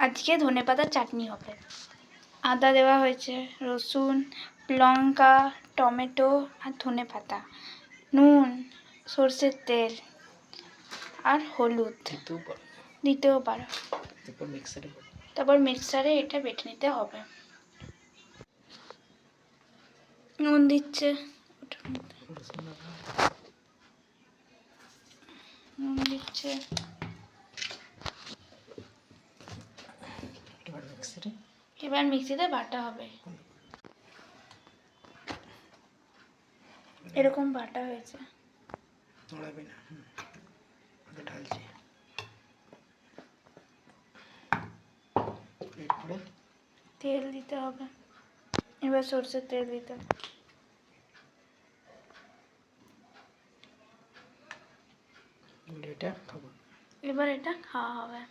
আজকে ধনেপাতার চাটনি হবে। আদা দেওয়া হয়েছে, রসুন, লঙ্কা, টমেটো আর ধনেপাতা, নুন, সর্ষের তেল আর হলুদ দিতেও পারো। তারপর মিক্সারে এটা বেটে নিতে হবে। নুন দিচ্ছে, এবার মিক্সিতে বাটা হবে। এরকম বাটা হয়েছে। তেল দিতে হবে, এবার সরষের তেল দিতে হবে। এবার এটা খাওয়া হবে।